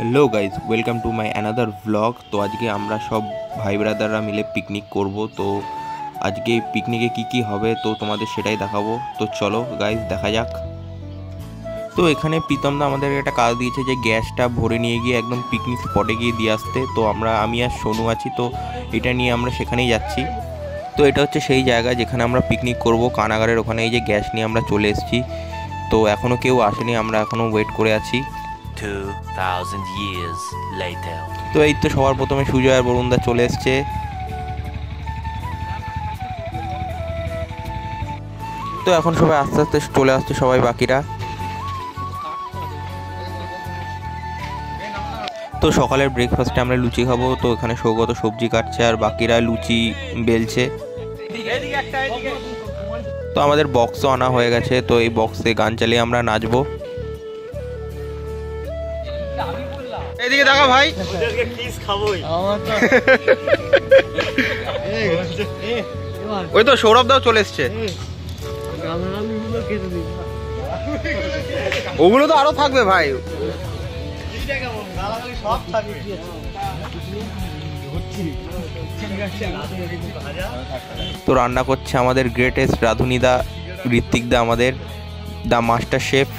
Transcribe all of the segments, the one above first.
Hello guys welcome to my another vlog. तो आज के আমরা সব ভাই ব্রাদাররা মিলে পিকনিক করব। তো আজকে পিকনিকে কি কি হবে তো তোমাদের সেটাই দেখাবো। তো চলো গাইজ দেখা যাক। তো এখানে প্রীতমদা আমাদের একটা কাজ দিয়েছে যে গ্যাসটা ভরে নিয়ে গিয়ে একদম পিকনিক স্পটে গিয়ে দিয়ে আসতে। তো আমি আর সোনু আছি, তো এটা নিয়ে আমরা সেখানেই যাচ্ছি। তো এটা হচ্ছে সেই জায়গা যেখানে আমরা পিকনিক করব, কানাগারের ওখানে। এই যে গ্যাস নিয়ে আমরা চলে এসেছি। তো এখনও কেউ আসেনি, আমরা এখনও ওয়েট করে আছি। 2000 years later. তো এই তো সবার প্রথমে সুজয় আর বরুণদা চলে এসছে। তো এখন সবাই আস্তে আস্তে চলে আসছে, সবাই বাকিরা। তো সকালের ব্রেকফাস্টে আমরা লুচি খাবো। তো এখানে সৌগত সবজি কাটছে আর বাকিরা লুচি বেলছে। তো আমাদের বক্সও আনা হয়ে গেছে। তো এই বক্সে গান চালিয়ে আমরা নাচবো। এদিকে দেখা ভাই, ওদেরকে কিস খাবোই। ওই তো সৌরভ দাও চলে এসছে। ওগুলো তো আরো থাকবে ভাই। তো রান্না করছে আমাদের গ্রেটেস্ট রাধুনিদা, ঋত্বিকদা, আমাদের দা মাস্টার শেফ।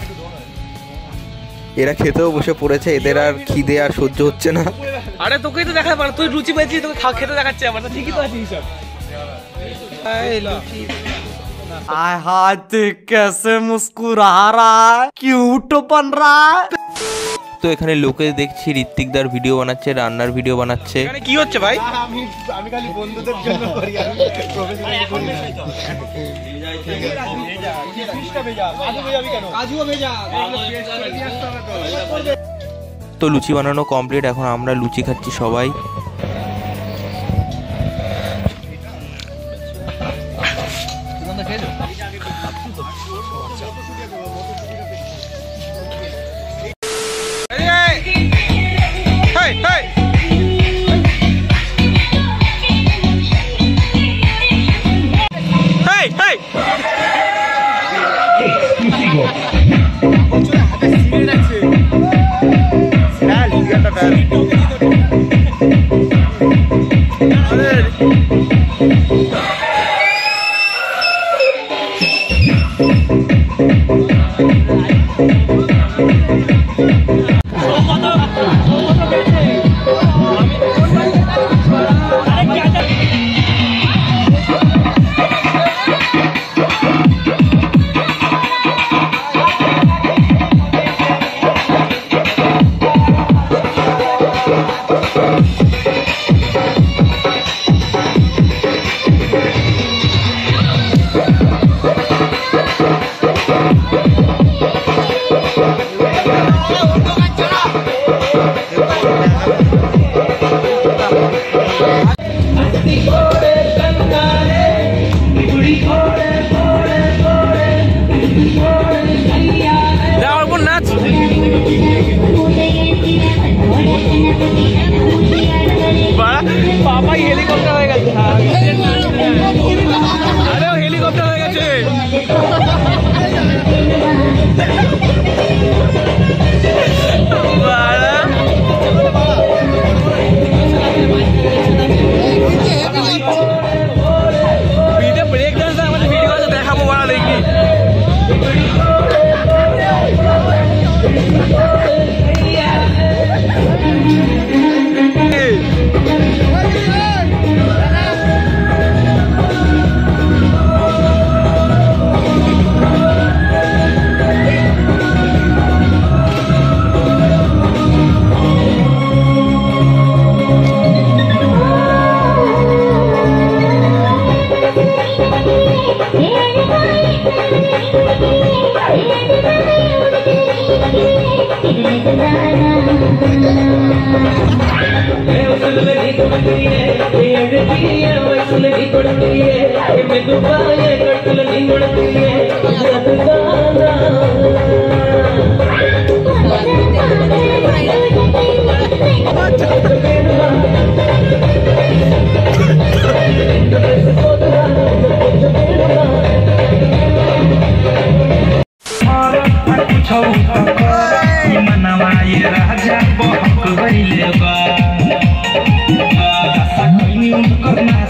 এরা খেতেও বসে পড়েছে, এদের আর খিদে আর সহ্য হচ্ছে না। আরে তোকেই তো দেখা পারে, তুই লুচি পেয়েছিস, তোকে খেতে দেখাচ্ছে আমার। তো ঠিকই তো আছে হিসাব। आय हाय देख कैसे मुस्कुरा रहा है, क्यूट बन रहा है। তো এখানে লোকে দেখছি ঋত্বিকদার ভিডিও বানাচ্ছে, রান্নার ভিডিও বানাচ্ছে। এখানে কি হচ্ছে ভাই? আমি খালি বন্ধুদের জন্য করি, আমি প্রফেশনালি করি না। তো লুচি বানানো কমপ্লিট, এখন আমরা লুচি খাচ্ছি সবাই। পাপা হেলিকপ্টার হয়ে গেছে। আরে ও হেলিকপ্টার হয়ে গেছে। ব্রেক ডান্স আমাদের ভিডিও দেখাবো, বড়া দেখবি। मनवा ये राजा बहुत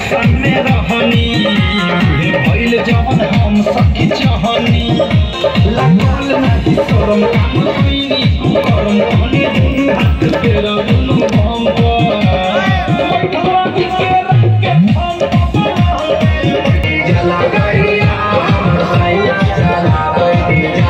सामने रहनी भइल जवन हम सखी चाहनी लागल नाही शरम काम कइनी करम कनी हाथ फेर दुनु हम जला गइया सैया जला गइया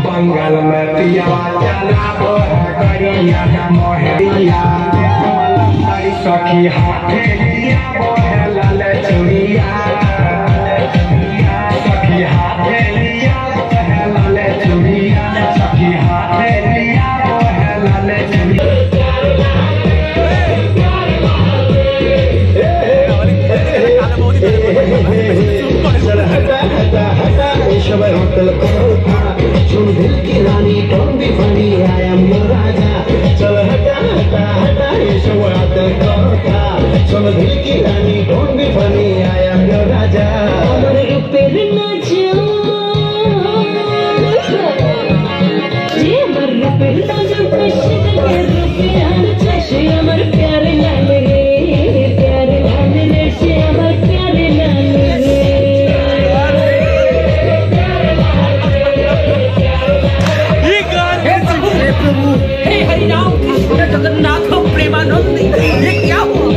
बंगाल में पिया चला गरिया मोहरिया सखी हाथे लिया लाल चुड़िया सखी हाथे लिया लाल चुड़िया सखी हाथे लिया लाल चुड़िया सुन दिल की रानी don't be funny I am your राजा चल हटा हटा हटा ये सब आते करता सुन दिल की रानी don't be funny I am your राजा अमर रुपेर नाचो ये अमर रुपेर नाचो पैसे के रुपया नचे अमर प्यारे लाल रे प्यारे लाल रे से अमर प्यारे लाल रे हे हरिनाम कृष्ण जगन्नाथ प्रेमानंद ये क्या हुआ?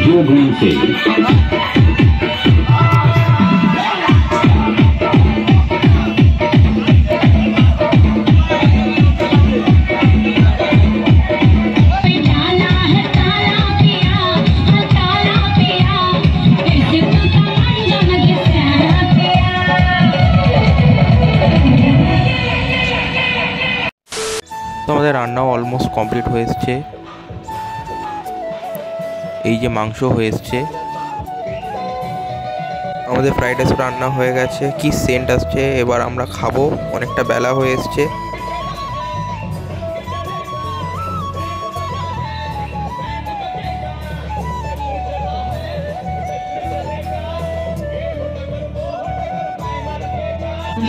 जो घूम से তো আমাদের রান্নাও অলমোস্ট কমপ্লিট হয়ে এসছে। এই যে মাংস হয়ে এসছে, আমাদের ফ্রাইড রাইস রান্না হয়ে গেছে, কি সেন্ট আসছে। এবার আমরা খাবো, অনেকটা বেলা হয়ে এসছে।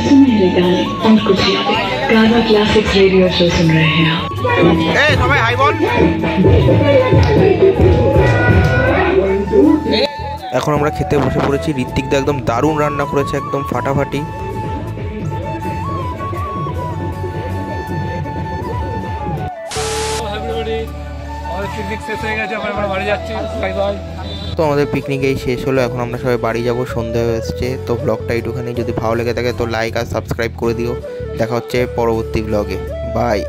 सुन मेरे गाने और कुछ यादें गाना क्लासिक्स रेडियो शो सुन रहे हैं आप। সবাই হাই বল। এখন আমরা খেতে বসে পড়েছি। ঋত্বিক দা একদম দারুণ রান্না করেছে, একদম ফাটাফাটি। তো আমাদের পিকনিক এই শেষ হলো, এখন আমরা সবাই বাড়ি যাব, সন্ধ্যা হয়ে এসছে। তো ব্লগটা এইটুখানি, যদি ভালো লেগে থাকে তো লাইক আর সাবস্ক্রাইব করে দিও। দেখা হচ্ছে পরবর্তী ব্লগে, বাই।